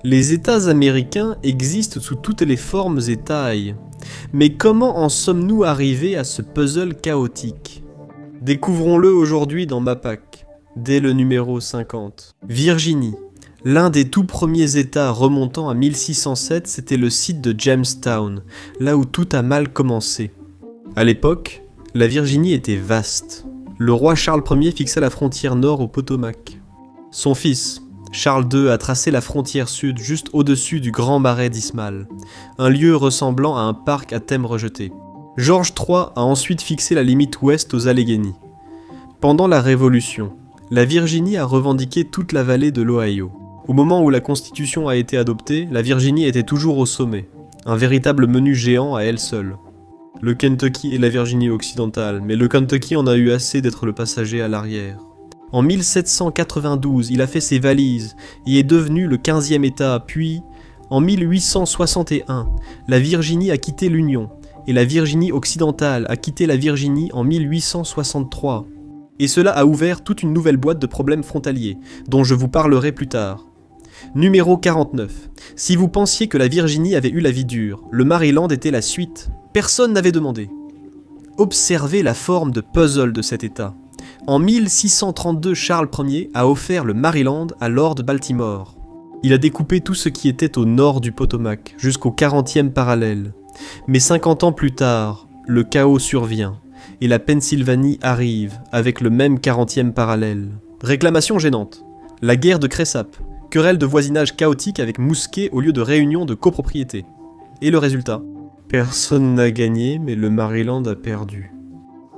Les États américains existent sous toutes les formes et tailles. Mais comment en sommes-nous arrivés à ce puzzle chaotique? Découvrons-le aujourd'hui dans MAPAC, dès le numéro 50. Virginie. L'un des tout premiers États remontant à 1607, c'était le site de Jamestown, là où tout a mal commencé. À l'époque, la Virginie était vaste. Le roi Charles Ier fixa la frontière nord au Potomac. Son fils, Charles II, a tracé la frontière sud juste au-dessus du Grand Marais d'Ismail, un lieu ressemblant à un parc à thème rejeté. George III a ensuite fixé la limite ouest aux Alleghenies. Pendant la Révolution, la Virginie a revendiqué toute la vallée de l'Ohio. Au moment où la Constitution a été adoptée, la Virginie était toujours au sommet, un véritable menu géant à elle seule. Le Kentucky et la Virginie occidentale, mais le Kentucky en a eu assez d'être le passager à l'arrière. En 1792, il a fait ses valises et est devenu le 15e État, puis, en 1861, la Virginie a quitté l'Union, et la Virginie occidentale a quitté la Virginie en 1863. Et cela a ouvert toute une nouvelle boîte de problèmes frontaliers, dont je vous parlerai plus tard. Numéro 49. Si vous pensiez que la Virginie avait eu la vie dure, le Maryland était la suite. Personne n'avait demandé. Observez la forme de puzzle de cet État. En 1632, Charles Ier a offert le Maryland à Lord Baltimore. Il a découpé tout ce qui était au nord du Potomac, jusqu'au 40e parallèle. Mais 50 ans plus tard, le chaos survient, et la Pennsylvanie arrive, avec le même 40e parallèle. Réclamation gênante. La guerre de Cresap. Querelle de voisinage chaotique avec mousquet au lieu de réunion de copropriété. Et le résultat? Personne n'a gagné, mais le Maryland a perdu.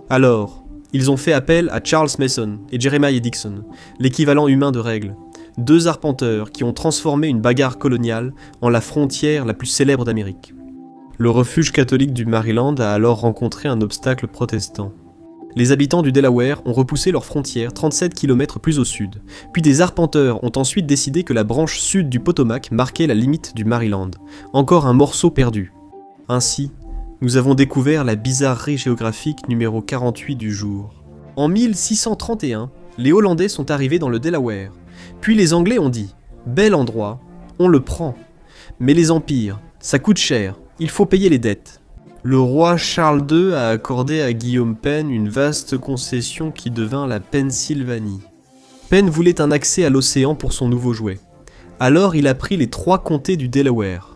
Alors, ils ont fait appel à Charles Mason et Jeremiah Dixon, l'équivalent humain de règles, deux arpenteurs qui ont transformé une bagarre coloniale en la frontière la plus célèbre d'Amérique. Le refuge catholique du Maryland a alors rencontré un obstacle protestant. Les habitants du Delaware ont repoussé leurs frontières 37 km plus au sud, puis des arpenteurs ont ensuite décidé que la branche sud du Potomac marquait la limite du Maryland, encore un morceau perdu. Ainsi, nous avons découvert la bizarrerie géographique numéro 48 du jour. En 1631, les Hollandais sont arrivés dans le Delaware, puis les Anglais ont dit « Bel endroit, on le prend. Mais les empires, ça coûte cher, il faut payer les dettes. » Le roi Charles II a accordé à Guillaume Penn une vaste concession qui devint la Pennsylvanie. Penn voulait un accès à l'océan pour son nouveau jouet. Alors il a pris les 3 comtés du Delaware.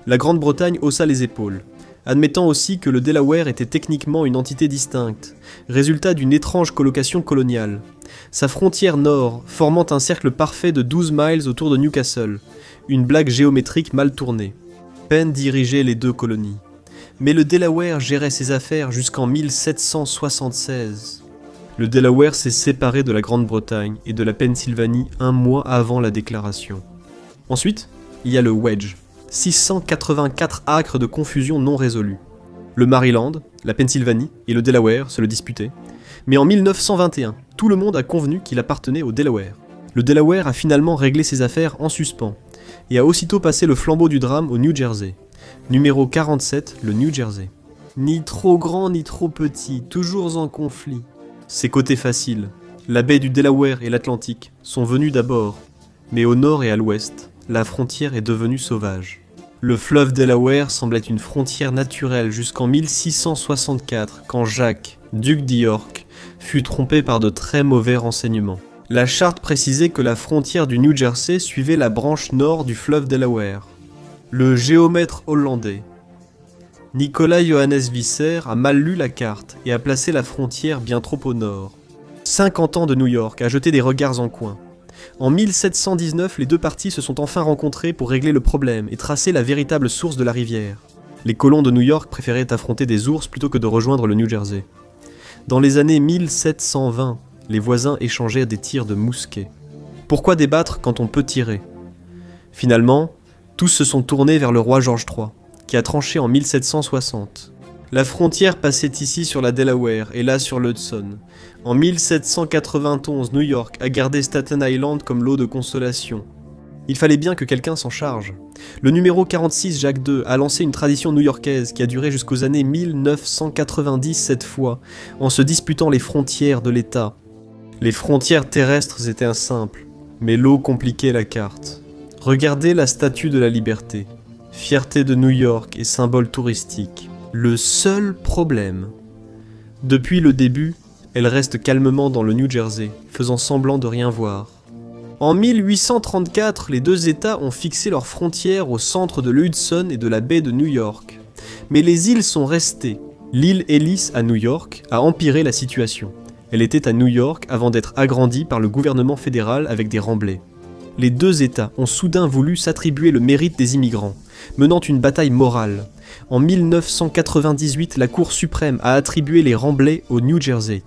La Grande-Bretagne haussa les épaules, admettant aussi que le Delaware était techniquement une entité distincte, résultat d'une étrange colocation coloniale. Sa frontière nord formant un cercle parfait de 12 miles autour de Newcastle, une blague géométrique mal tournée. Penn dirigeait les 2 colonies. Mais le Delaware gérait ses affaires jusqu'en 1776. Le Delaware s'est séparé de la Grande-Bretagne et de la Pennsylvanie un mois avant la déclaration. Ensuite, il y a le Wedge, 684 acres de confusion non résolue. Le Maryland, la Pennsylvanie et le Delaware se le disputaient, mais en 1921, tout le monde a convenu qu'il appartenait au Delaware. Le Delaware a finalement réglé ses affaires en suspens, et a aussitôt passé le flambeau du drame au New Jersey. Numéro 47, le New Jersey. Ni trop grand ni trop petit, toujours en conflit. Ses côtés faciles, la baie du Delaware et l'Atlantique, sont venus d'abord, mais au nord et à l'ouest, la frontière est devenue sauvage. Le fleuve Delaware semblait une frontière naturelle jusqu'en 1664, quand Jacques, duc d'York, fut trompé par de très mauvais renseignements. La charte précisait que la frontière du New Jersey suivait la branche nord du fleuve Delaware. Le géomètre hollandais Nicolas Johannes Visser a mal lu la carte et a placé la frontière bien trop au nord. 50 ans de New York a jeté des regards en coin. En 1719, les 2 parties se sont enfin rencontrées pour régler le problème et tracer la véritable source de la rivière. Les colons de New York préféraient affronter des ours plutôt que de rejoindre le New Jersey. Dans les années 1720, les voisins échangèrent des tirs de mousquet. Pourquoi débattre quand on peut tirer? Finalement, tous se sont tournés vers le roi George III, qui a tranché en 1760. La frontière passait ici sur la Delaware et là sur l'Hudson. En 1791, New York a gardé Staten Island comme lot de consolation. Il fallait bien que quelqu'un s'en charge. Le numéro 46, Jacques II, a lancé une tradition new-yorkaise qui a duré jusqu'aux années 1990 cette fois, en se disputant les frontières de l'État. Les frontières terrestres étaient simples, mais l'eau compliquait la carte. Regardez la Statue de la Liberté, fierté de New York et symbole touristique. Le seul problème. Depuis le début, elle reste calmement dans le New Jersey, faisant semblant de rien voir. En 1834, les deux États ont fixé leurs frontières au centre de l'Hudson et de la baie de New York. Mais les îles sont restées. L'île Ellis à New York a empiré la situation. Elle était à New York avant d'être agrandie par le gouvernement fédéral avec des remblais. Les deux États ont soudain voulu s'attribuer le mérite des immigrants, menant une bataille morale. En 1998, la Cour suprême a attribué les remblais au New Jersey.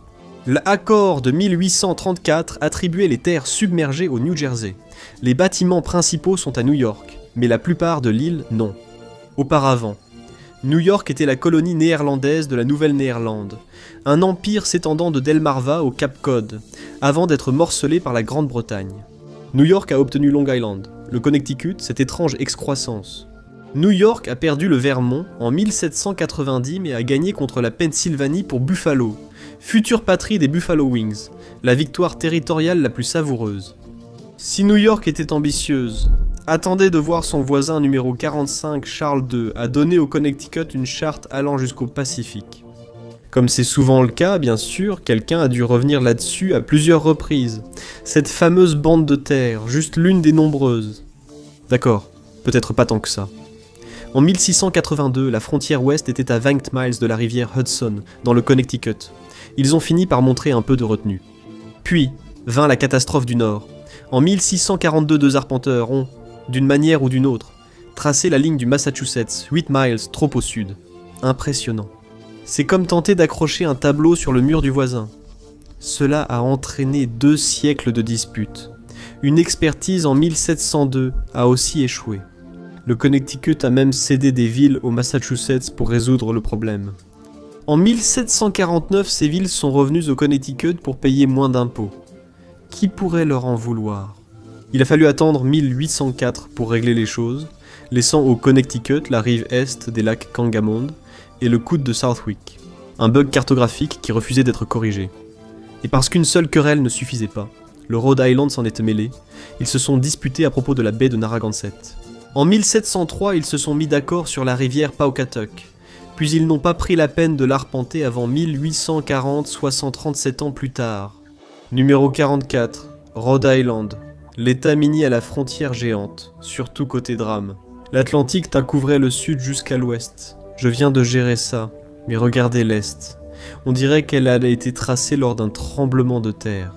L'accord de 1834 attribuait les terres submergées au New Jersey. Les bâtiments principaux sont à New York, mais la plupart de l'île, non. Auparavant, New York était la colonie néerlandaise de la Nouvelle-Néerlande, un empire s'étendant de Delmarva au Cap Cod, avant d'être morcelé par la Grande-Bretagne. New York a obtenu Long Island, le Connecticut, cette étrange excroissance. New York a perdu le Vermont en 1790 mais a gagné contre la Pennsylvanie pour Buffalo, future patrie des Buffalo Wings, la victoire territoriale la plus savoureuse. Si New York était ambitieuse, attendez de voir son voisin numéro 45, Charles II, a donné au Connecticut une charte allant jusqu'au Pacifique. Comme c'est souvent le cas, bien sûr, quelqu'un a dû revenir là-dessus à plusieurs reprises. Cette fameuse bande de terre, juste l'une des nombreuses. D'accord, peut-être pas tant que ça. En 1682, la frontière ouest était à 20 miles de la rivière Hudson, dans le Connecticut. Ils ont fini par montrer un peu de retenue. Puis, vint la catastrophe du Nord. En 1642, deux arpenteurs ont, d'une manière ou d'une autre, tracé la ligne du Massachusetts, 8 miles trop au sud. Impressionnant. C'est comme tenter d'accrocher un tableau sur le mur du voisin. Cela a entraîné 2 siècles de disputes. Une expertise en 1702 a aussi échoué. Le Connecticut a même cédé des villes au Massachusetts pour résoudre le problème. En 1749, ces villes sont revenues au Connecticut pour payer moins d'impôts. Qui pourrait leur en vouloir ? Il a fallu attendre 1804 pour régler les choses, laissant au Connecticut la rive est des lacs Kangamond et le coude de Southwick, un bug cartographique qui refusait d'être corrigé. Et parce qu'une seule querelle ne suffisait pas, le Rhode Island s'en était mêlé, ils se sont disputés à propos de la baie de Narragansett. En 1703, ils se sont mis d'accord sur la rivière Pawcatuck, puis ils n'ont pas pris la peine de l'arpenter avant 1840, soit 137 ans plus tard. Numéro 44, Rhode Island, l'état mini à la frontière géante, surtout côté drame. L'Atlantique t'en couvrait le sud jusqu'à l'ouest. Je viens de gérer ça, mais regardez l'est. On dirait qu'elle a été tracée lors d'un tremblement de terre.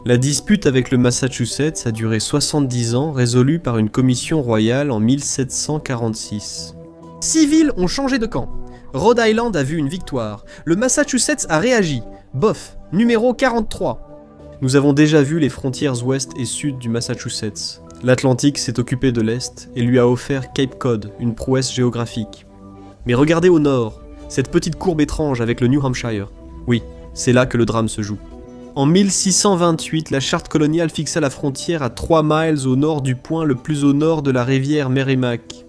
La dispute avec le Massachusetts a duré 70 ans, résolue par une commission royale en 1746. 6 villes ont changé de camp. Rhode Island a vu une victoire. Le Massachusetts a réagi. Bof, numéro 43. Nous avons déjà vu les frontières ouest et sud du Massachusetts. L'Atlantique s'est occupé de l'est et lui a offert Cape Cod, une prouesse géographique. Mais regardez au nord, cette petite courbe étrange avec le New Hampshire. Oui, c'est là que le drame se joue. En 1628, la charte coloniale fixa la frontière à 3 miles au nord du point le plus au nord de la rivière Merrimack.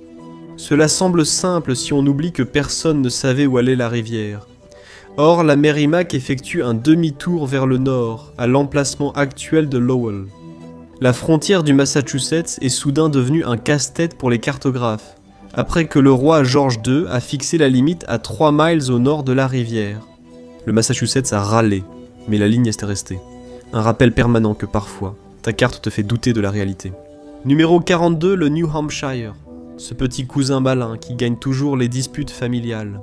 Cela semble simple si on oublie que personne ne savait où allait la rivière. Or, la Merrimack effectue un demi-tour vers le nord, à l'emplacement actuel de Lowell. La frontière du Massachusetts est soudain devenue un casse-tête pour les cartographes, après que le roi George II a fixé la limite à 3 miles au nord de la rivière. Le Massachusetts a râlé, mais la ligne est restée. Un rappel permanent que parfois, ta carte te fait douter de la réalité. Numéro 42, le New Hampshire. Ce petit cousin malin qui gagne toujours les disputes familiales.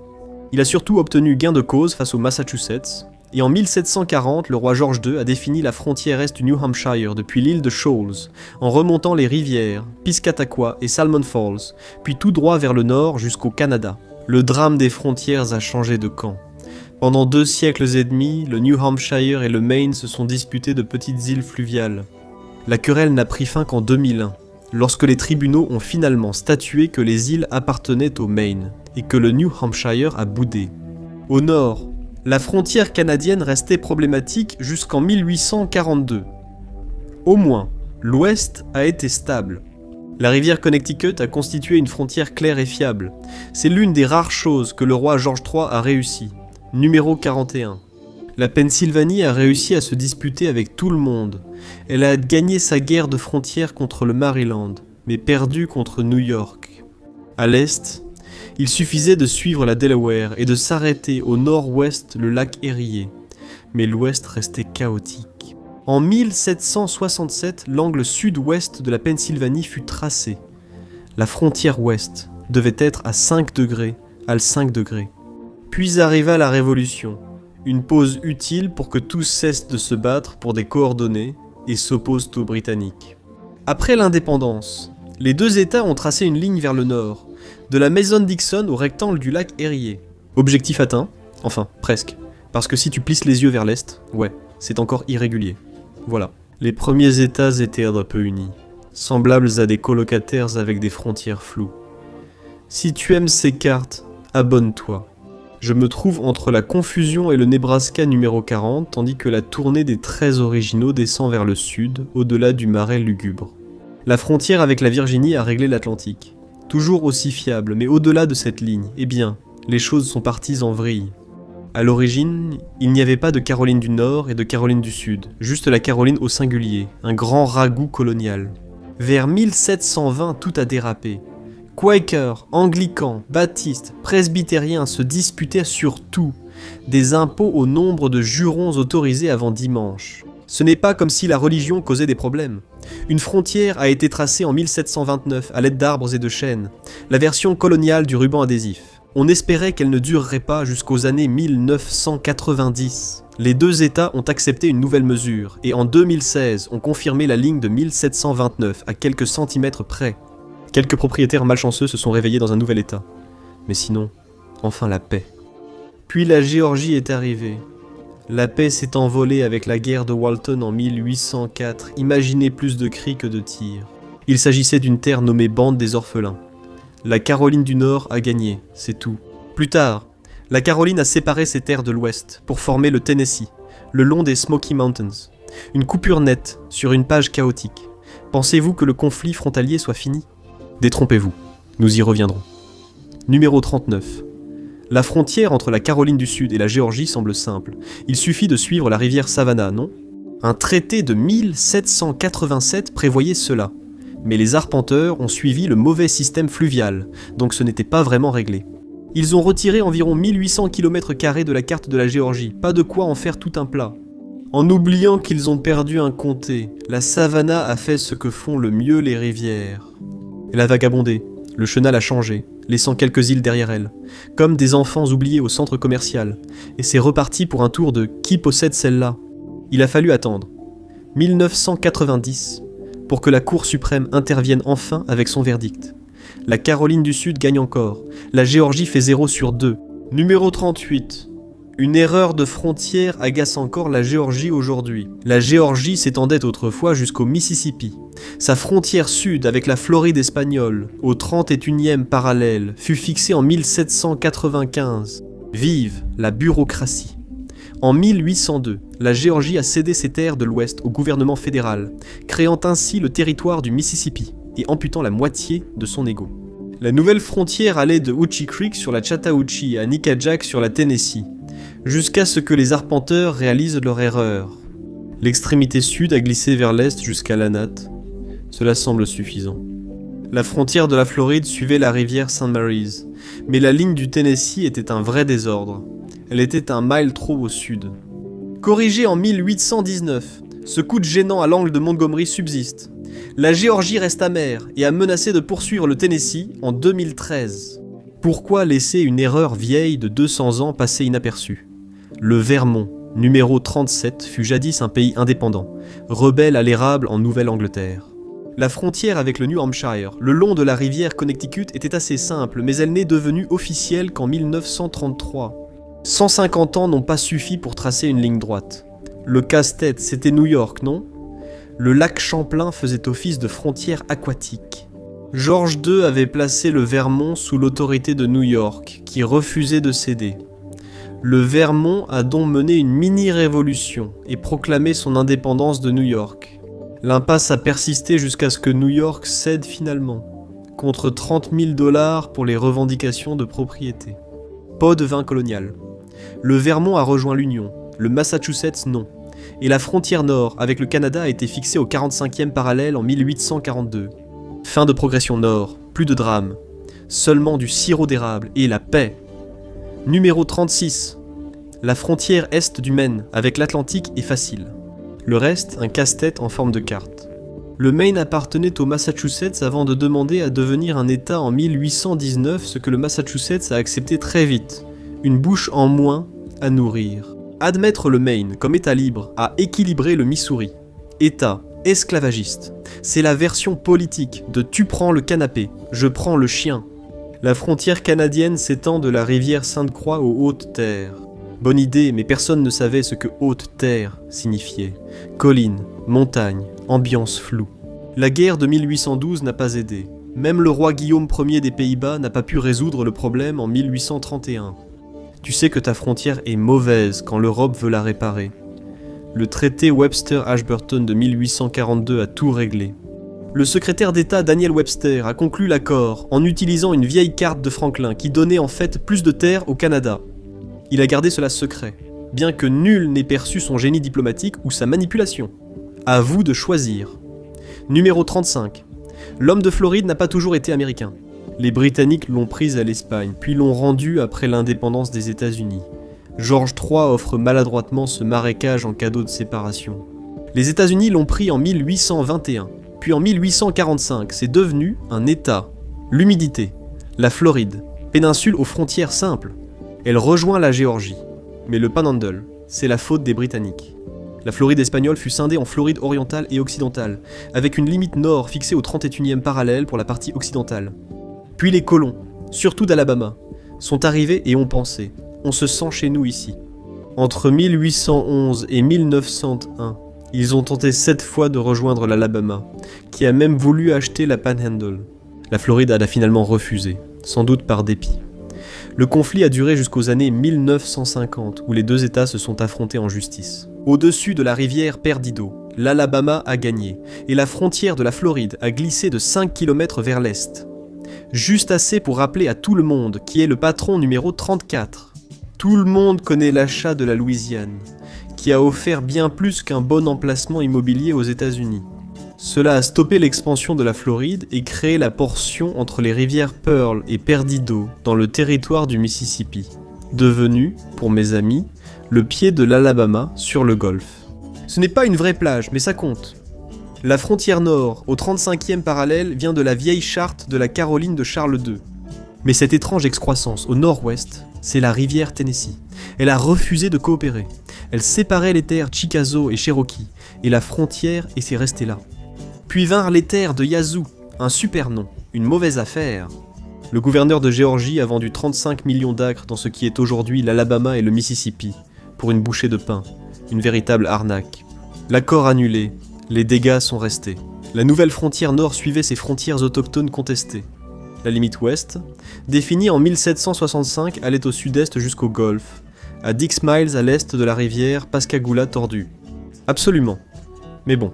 Il a surtout obtenu gain de cause face au Massachusetts, et en 1740, le roi George II a défini la frontière est du New Hampshire depuis l'île de Shoals, en remontant les rivières, Piscataqua et Salmon Falls, puis tout droit vers le nord jusqu'au Canada. Le drame des frontières a changé de camp. Pendant 2 siècles et demi, le New Hampshire et le Maine se sont disputés de petites îles fluviales. La querelle n'a pris fin qu'en 2001, lorsque les tribunaux ont finalement statué que les îles appartenaient au Maine, et que le New Hampshire a boudé. Au nord, la frontière canadienne restait problématique jusqu'en 1842. Au moins, l'ouest a été stable. La rivière Connecticut a constitué une frontière claire et fiable. C'est l'une des rares choses que le roi George III a réussi. Numéro 41. La Pennsylvanie a réussi à se disputer avec tout le monde. Elle a gagné sa guerre de frontières contre le Maryland. mais perdu contre New York. À l'est, il suffisait de suivre la Delaware et de s'arrêter au nord-ouest le lac Erie, mais l'ouest restait chaotique. En 1767, l'angle sud-ouest de la Pennsylvanie fut tracé. La frontière ouest devait être à 5 degrés, à 5 degrés. Puis arriva la Révolution, une pause utile pour que tous cessent de se battre pour des coordonnées et s'opposent aux Britanniques. Après l'indépendance, les deux États ont tracé une ligne vers le nord, de la Mason-Dixon au rectangle du lac Erie. Objectif atteint, enfin presque, parce que si tu plisses les yeux vers l'est, ouais, c'est encore irrégulier. Voilà. Les premiers États étaient un peu unis, semblables à des colocataires avec des frontières floues. Si tu aimes ces cartes, abonne-toi. Je me trouve entre la confusion et le Nebraska numéro 40, tandis que la tournée des 13 originaux descend vers le sud, au-delà du marais lugubre. La frontière avec la Virginie a réglé l'Atlantique. Toujours aussi fiable, mais au-delà de cette ligne, eh bien, les choses sont parties en vrille. À l'origine, il n'y avait pas de Caroline du Nord et de Caroline du Sud, juste la Caroline au singulier, un grand ragoût colonial. Vers 1720, tout a dérapé. Quakers, anglicans, baptistes, presbytériens se disputaient sur tout, des impôts au nombre de jurons autorisés avant dimanche. Ce n'est pas comme si la religion causait des problèmes. Une frontière a été tracée en 1729 à l'aide d'arbres et de chênes, la version coloniale du ruban adhésif. On espérait qu'elle ne durerait pas jusqu'aux années 1990. Les deux États ont accepté une nouvelle mesure et en 2016 ont confirmé la ligne de 1729 à quelques centimètres près. Quelques propriétaires malchanceux se sont réveillés dans un nouvel État. Mais sinon, enfin la paix. Puis la Géorgie est arrivée. La paix s'est envolée avec la guerre de Walton en 1804. Imaginez plus de cris que de tirs. Il s'agissait d'une terre nommée Bande des Orphelins. La Caroline du Nord a gagné, c'est tout. Plus tard, la Caroline a séparé ses terres de l'Ouest pour former le Tennessee, le long des Smoky Mountains. Une coupure nette sur une page chaotique. Pensez-vous que le conflit frontalier soit fini ? Détrompez-vous, nous y reviendrons. Numéro 39. La frontière entre la Caroline du Sud et la Géorgie semble simple. Il suffit de suivre la rivière Savannah, non ? Un traité de 1787 prévoyait cela. Mais les arpenteurs ont suivi le mauvais système fluvial, donc ce n'était pas vraiment réglé. Ils ont retiré environ 1800 km² de la carte de la Géorgie, pas de quoi en faire tout un plat. En oubliant qu'ils ont perdu un comté, la Savannah a fait ce que font le mieux les rivières. Elle a vagabondé, le chenal a changé, laissant quelques îles derrière elle, comme des enfants oubliés au centre commercial, et c'est reparti pour un tour de « qui possède celle-là ?» Il a fallu attendre. 1990, pour que la Cour suprême intervienne enfin avec son verdict. La Caroline du Sud gagne encore, la Géorgie fait 0 sur 2. Numéro 38. Une erreur de frontière agace encore la Géorgie aujourd'hui. La Géorgie s'étendait autrefois jusqu'au Mississippi. Sa frontière sud avec la Floride espagnole, au 31e parallèle, fut fixée en 1795. Vive la bureaucratie. En 1802, la Géorgie a cédé ses terres de l'Ouest au gouvernement fédéral, créant ainsi le territoire du Mississippi et amputant la moitié de son égo. La nouvelle frontière allait de Hoochie Creek sur la Chattahoochee à Nickajack sur la Tennessee, jusqu'à ce que les arpenteurs réalisent leur erreur. L'extrémité sud a glissé vers l'est jusqu'à Lanat. Cela semble suffisant. La frontière de la Floride suivait la rivière St. Mary's, mais la ligne du Tennessee était un vrai désordre. Elle était un mile trop au sud. Corrigé en 1819, ce coup de gênant à l'angle de Montgomery subsiste. La Géorgie reste amère et a menacé de poursuivre le Tennessee en 2013. Pourquoi laisser une erreur vieille de 200 ans passer inaperçue ? Le Vermont, numéro 37, fut jadis un pays indépendant, rebelle à l'érable en Nouvelle-Angleterre. La frontière avec le New Hampshire, le long de la rivière Connecticut, était assez simple, mais elle n'est devenue officielle qu'en 1933. 150 ans n'ont pas suffi pour tracer une ligne droite. Le casse-tête, c'était New York, non ? Le lac Champlain faisait office de frontière aquatique. George II avait placé le Vermont sous l'autorité de New York, qui refusait de céder. Le Vermont a donc mené une mini-révolution et proclamé son indépendance de New York. L'impasse a persisté jusqu'à ce que New York cède finalement, contre 30 000 $ pour les revendications de propriété. Pas de vin colonial. Le Vermont a rejoint l'Union, le Massachusetts non, et la frontière nord avec le Canada a été fixée au 45e parallèle en 1842. Fin de progression nord, plus de drame. Seulement du sirop d'érable et la paix. Numéro 36. La frontière est du Maine avec l'Atlantique est facile. Le reste, un casse-tête en forme de carte. Le Maine appartenait au Massachusetts avant de demander à devenir un État en 1819, ce que le Massachusetts a accepté très vite. Une bouche en moins à nourrir. Admettre le Maine comme État libre a équilibré le Missouri. État esclavagiste. C'est la version politique de tu prends le canapé, je prends le chien. La frontière canadienne s'étend de la rivière Sainte-Croix aux Hautes-Terres. Bonne idée, mais personne ne savait ce que Haute-Terre signifiait. Collines, montagnes, ambiance floue. La guerre de 1812 n'a pas aidé. Même le roi Guillaume Ier des Pays-Bas n'a pas pu résoudre le problème en 1831. Tu sais que ta frontière est mauvaise quand l'Europe veut la réparer. Le traité Webster-Ashburton de 1842 a tout réglé. Le secrétaire d'État Daniel Webster a conclu l'accord en utilisant une vieille carte de Franklin qui donnait en fait plus de terres au Canada. Il a gardé cela secret, bien que nul n'ait perçu son génie diplomatique ou sa manipulation. À vous de choisir. Numéro 35. L'homme de Floride n'a pas toujours été américain. Les Britanniques l'ont prise à l'Espagne, puis l'ont rendue après l'indépendance des États-Unis. George III offre maladroitement ce marécage en cadeau de séparation. Les États-Unis l'ont pris en 1821, puis en 1845, c'est devenu un État. L'humidité, la Floride, péninsule aux frontières simples. Elle rejoint la Géorgie. Mais le Panhandle, c'est la faute des Britanniques. La Floride espagnole fut scindée en Floride orientale et occidentale, avec une limite nord fixée au 31e parallèle pour la partie occidentale. Puis les colons, surtout d'Alabama, sont arrivés et ont pensé « on se sent chez nous ici ». Entre 1811 et 1901, ils ont tenté 7 fois de rejoindre l'Alabama, qui a même voulu acheter la Panhandle. La Floride a finalement refusé, sans doute par dépit. Le conflit a duré jusqu'aux années 1950, où les deux États se sont affrontés en justice. Au-dessus de la rivière Perdido, l'Alabama a gagné, et la frontière de la Floride a glissé de 5 km vers l'est. Juste assez pour rappeler à tout le monde qui est le patron numéro 34. Tout le monde connaît l'achat de la Louisiane, qui a offert bien plus qu'un bon emplacement immobilier aux États-Unis. Cela a stoppé l'expansion de la Floride et créé la portion entre les rivières Pearl et Perdido dans le territoire du Mississippi, devenu, pour mes amis, le pied de l'Alabama sur le golfe. Ce n'est pas une vraie plage, mais ça compte. La frontière nord, au 35e parallèle, vient de la vieille charte de la Caroline de Charles II. Mais cette étrange excroissance au nord-ouest, c'est la rivière Tennessee. Elle a refusé de coopérer. Elle séparait les terres Chickasaw et Cherokee, et la frontière et c'est resté là. Puis vinrent les terres de Yazoo, un super nom, une mauvaise affaire. Le gouverneur de Géorgie a vendu 35 millions d'acres dans ce qui est aujourd'hui l'Alabama et le Mississippi, pour une bouchée de pain, une véritable arnaque. L'accord annulé, les dégâts sont restés. La nouvelle frontière nord suivait ses frontières autochtones contestées. La limite ouest, définie en 1765, allait au sud-est jusqu'au golfe, à 10 miles à l'est de la rivière Pascagoula tordue. Absolument. Mais bon.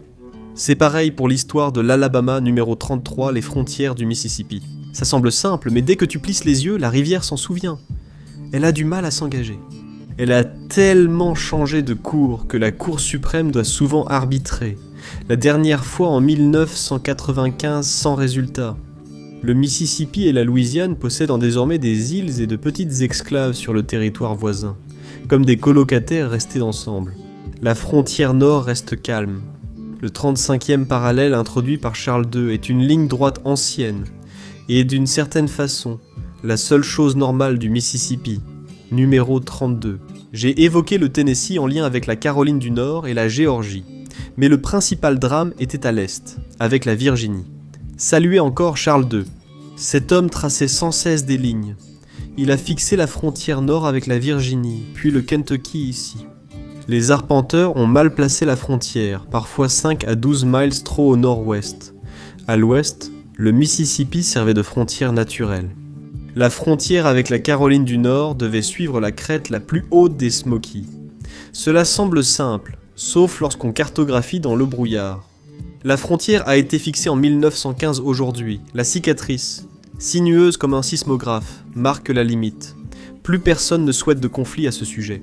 C'est pareil pour l'histoire de l'Alabama numéro 33, les frontières du Mississippi. Ça semble simple, mais dès que tu plisses les yeux, la rivière s'en souvient. Elle a du mal à s'engager. Elle a tellement changé de cours que la Cour suprême doit souvent arbitrer. La dernière fois en 1995 sans résultat. Le Mississippi et la Louisiane possèdent désormais des îles et de petites exclaves sur le territoire voisin, comme des colocataires restés ensemble. La frontière nord reste calme. Le 35e parallèle introduit par Charles II est une ligne droite ancienne, et d'une certaine façon, la seule chose normale du Mississippi, numéro 32. J'ai évoqué le Tennessee en lien avec la Caroline du Nord et la Géorgie, mais le principal drame était à l'est, avec la Virginie. Saluez encore Charles II. Cet homme traçait sans cesse des lignes. Il a fixé la frontière nord avec la Virginie, puis le Kentucky ici. Les arpenteurs ont mal placé la frontière, parfois 5 à 12 miles trop au nord-ouest. À l'ouest, le Mississippi servait de frontière naturelle. La frontière avec la Caroline du Nord devait suivre la crête la plus haute des Smokies. Cela semble simple, sauf lorsqu'on cartographie dans le brouillard. La frontière a été fixée en 1915 aujourd'hui. La cicatrice, sinueuse comme un sismographe, marque la limite. Plus personne ne souhaite de conflit à ce sujet.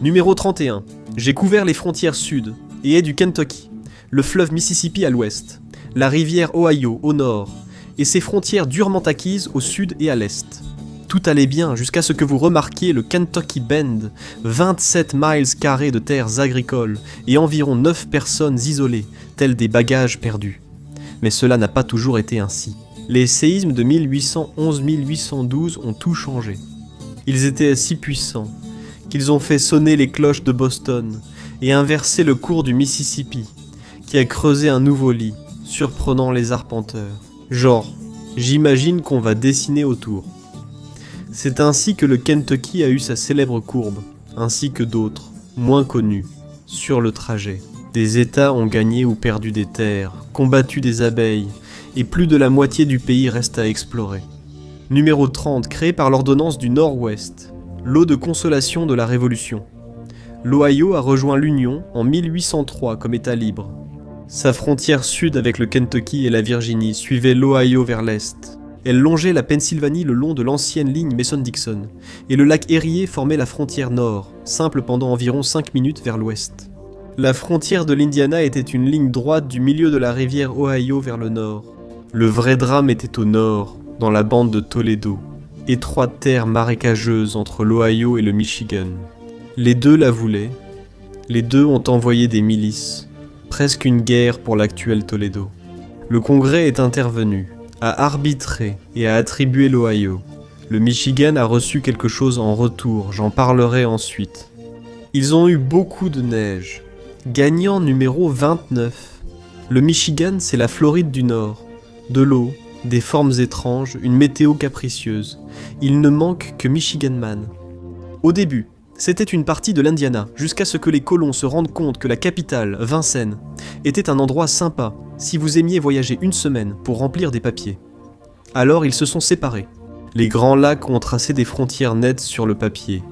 Numéro 31. J'ai couvert les frontières sud et est du Kentucky, le fleuve Mississippi à l'ouest, la rivière Ohio au nord, et ses frontières durement acquises au sud et à l'est. Tout allait bien jusqu'à ce que vous remarquiez le Kentucky Bend, 27 miles carrés de terres agricoles et environ 9 personnes isolées, telles des bagages perdus. Mais cela n'a pas toujours été ainsi. Les séismes de 1811-1812 ont tout changé. Ils étaient si puissants qu'ils ont fait sonner les cloches de Boston et inversé le cours du Mississippi, qui a creusé un nouveau lit, surprenant les arpenteurs. Genre, j'imagine qu'on va dessiner autour. C'est ainsi que le Kentucky a eu sa célèbre courbe, ainsi que d'autres, moins connus, sur le trajet. Des États ont gagné ou perdu des terres, combattu des abeilles, et plus de la moitié du pays reste à explorer. Numéro 30, créé par l'ordonnance du Nord-Ouest, l'eau de consolation de la Révolution. L'Ohio a rejoint l'Union en 1803 comme État libre. Sa frontière sud avec le Kentucky et la Virginie suivait l'Ohio vers l'est. Elle longeait la Pennsylvanie le long de l'ancienne ligne Mason-Dixon, et le lac Erie formait la frontière nord, simple pendant environ 5 minutes vers l'ouest. La frontière de l'Indiana était une ligne droite du milieu de la rivière Ohio vers le nord. Le vrai drame était au nord, dans la bande de Toledo, étroite terre marécageuse entre l'Ohio et le Michigan. Les deux la voulaient, les deux ont envoyé des milices, presque une guerre pour l'actuel Toledo. Le Congrès est intervenu, a arbitré et a attribué l'Ohio. Le Michigan a reçu quelque chose en retour, j'en parlerai ensuite. Ils ont eu beaucoup de neige. Gagnant numéro 29. Le Michigan, c'est la Floride du Nord. De l'eau, des formes étranges, une météo capricieuse. Il ne manque que Michigan Man. Au début, c'était une partie de l'Indiana, jusqu'à ce que les colons se rendent compte que la capitale, Vincennes, était un endroit sympa si vous aimiez voyager une semaine pour remplir des papiers. Alors ils se sont séparés. Les grands lacs ont tracé des frontières nettes sur le papier,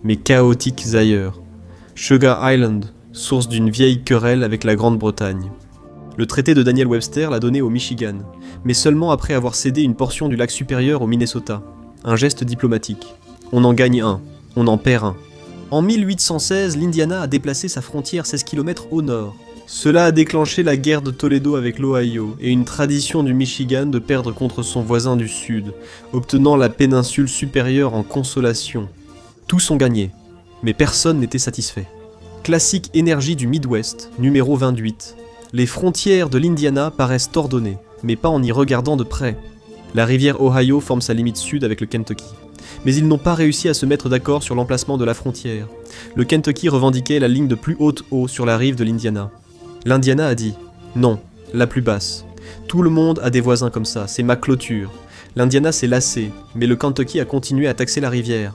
mais chaotiques ailleurs. Sugar Island, source d'une vieille querelle avec la Grande-Bretagne. Le traité de Daniel Webster l'a donné au Michigan, mais seulement après avoir cédé une portion du lac supérieur au Minnesota. Un geste diplomatique. On en gagne un, on en perd un. En 1816, l'Indiana a déplacé sa frontière 16 km au nord. Cela a déclenché la guerre de Toledo avec l'Ohio et une tradition du Michigan de perdre contre son voisin du sud, obtenant la péninsule supérieure en consolation. Tous ont gagné, mais personne n'était satisfait. Classique énergie du Midwest, numéro 28. Les frontières de l'Indiana paraissent ordonnées, mais pas en y regardant de près. La rivière Ohio forme sa limite sud avec le Kentucky. Mais ils n'ont pas réussi à se mettre d'accord sur l'emplacement de la frontière. Le Kentucky revendiquait la ligne de plus haute eau sur la rive de l'Indiana. L'Indiana a dit « Non, la plus basse. Tout le monde a des voisins comme ça, c'est ma clôture. » L'Indiana s'est lassé, mais le Kentucky a continué à taxer la rivière.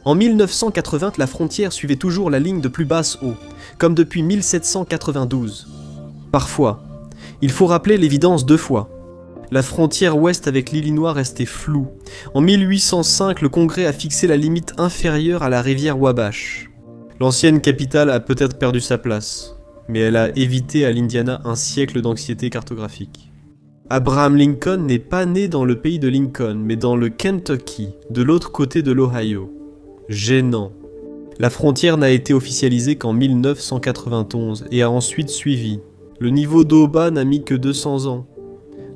En 1980, la frontière suivait toujours la ligne de plus basse eau, comme depuis 1792. Parfois, il faut rappeler l'évidence 2 fois. La frontière ouest avec l'Illinois restait floue. En 1805, le Congrès a fixé la limite inférieure à la rivière Wabash. L'ancienne capitale a peut-être perdu sa place, mais elle a évité à l'Indiana un siècle d'anxiété cartographique. Abraham Lincoln n'est pas né dans le pays de Lincoln, mais dans le Kentucky, de l'autre côté de l'Ohio. Gênant. La frontière n'a été officialisée qu'en 1991 et a ensuite suivi. Le niveau d'eau bas n'a mis que 200 ans.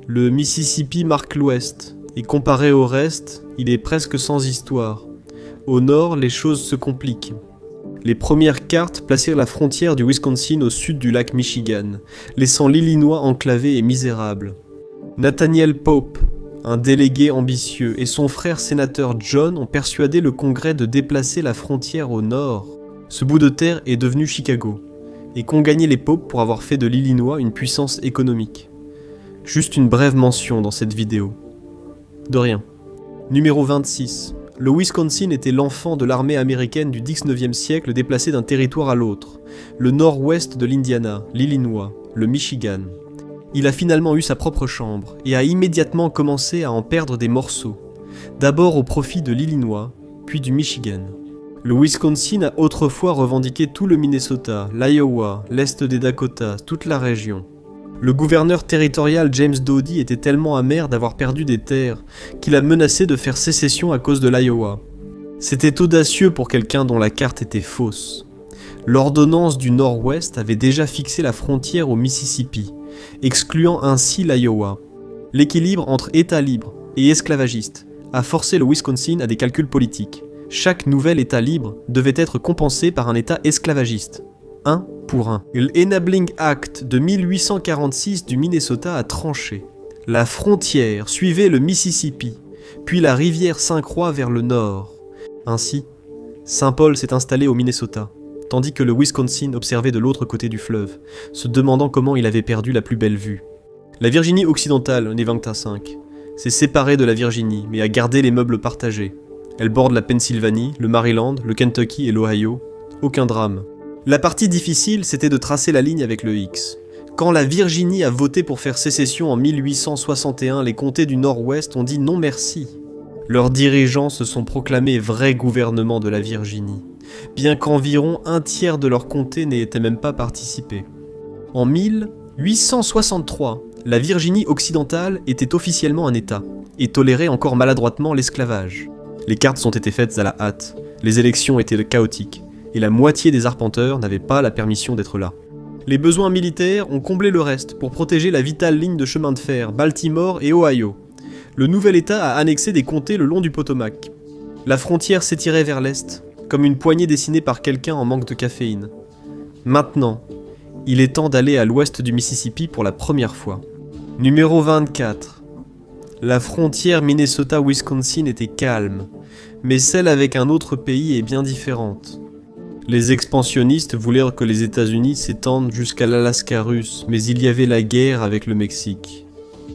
Le Mississippi marque l'ouest, et comparé au reste, il est presque sans histoire. Au nord, les choses se compliquent. Les premières cartes placèrent la frontière du Wisconsin au sud du lac Michigan, laissant l'Illinois enclavé et misérable. Nathaniel Pope, un délégué ambitieux, et son frère sénateur John ont persuadé le Congrès de déplacer la frontière au nord. Ce bout de terre est devenu Chicago, et qu'ont gagné les Popes pour avoir fait de l'Illinois une puissance économique. Juste une brève mention dans cette vidéo. De rien. Numéro 26. Le Wisconsin était l'enfant de l'armée américaine du XIXe siècle déplacé d'un territoire à l'autre. Le nord-ouest de l'Indiana, l'Illinois, le Michigan. Il a finalement eu sa propre chambre et a immédiatement commencé à en perdre des morceaux. D'abord au profit de l'Illinois, puis du Michigan. Le Wisconsin a autrefois revendiqué tout le Minnesota, l'Iowa, l'est des Dakotas, toute la région. Le gouverneur territorial James Doughty était tellement amer d'avoir perdu des terres qu'il a menacé de faire sécession à cause de l'Iowa. C'était audacieux pour quelqu'un dont la carte était fausse. L'ordonnance du Nord-Ouest avait déjà fixé la frontière au Mississippi, excluant ainsi l'Iowa. L'équilibre entre État libre et esclavagiste a forcé le Wisconsin à des calculs politiques. Chaque nouvel État libre devait être compensé par un État esclavagiste. 1 pour 1. L'Enabling Act de 1846 du Minnesota a tranché. La frontière suivait le Mississippi, puis la rivière Sainte-Croix vers le nord. Ainsi, Saint Paul s'est installé au Minnesota, tandis que le Wisconsin observait de l'autre côté du fleuve, se demandant comment il avait perdu la plus belle vue. La Virginie occidentale, née Vangta V, s'est séparée de la Virginie, mais a gardé les meubles partagés. Elle borde la Pennsylvanie, le Maryland, le Kentucky et l'Ohio. Aucun drame. La partie difficile, c'était de tracer la ligne avec le X. Quand la Virginie a voté pour faire sécession en 1861, les comtés du Nord-Ouest ont dit non merci. Leurs dirigeants se sont proclamés vrai gouvernement de la Virginie, bien qu'environ un tiers de leurs comtés n'aient même pas participé. En 1863, la Virginie occidentale était officiellement un État, et tolérait encore maladroitement l'esclavage. Les cartes ont été faites à la hâte, les élections étaient chaotiques, et la moitié des arpenteurs n'avaient pas la permission d'être là. Les besoins militaires ont comblé le reste pour protéger la vitale ligne de chemin de fer Baltimore et Ohio. Le nouvel État a annexé des comtés le long du Potomac. La frontière s'étirait vers l'est, comme une poignée dessinée par quelqu'un en manque de caféine. Maintenant, il est temps d'aller à l'ouest du Mississippi pour la première fois. Numéro 24. La frontière Minnesota-Wisconsin était calme, mais celle avec un autre pays est bien différente. Les expansionnistes voulaient que les États-Unis s'étendent jusqu'à l'Alaska russe, mais il y avait la guerre avec le Mexique.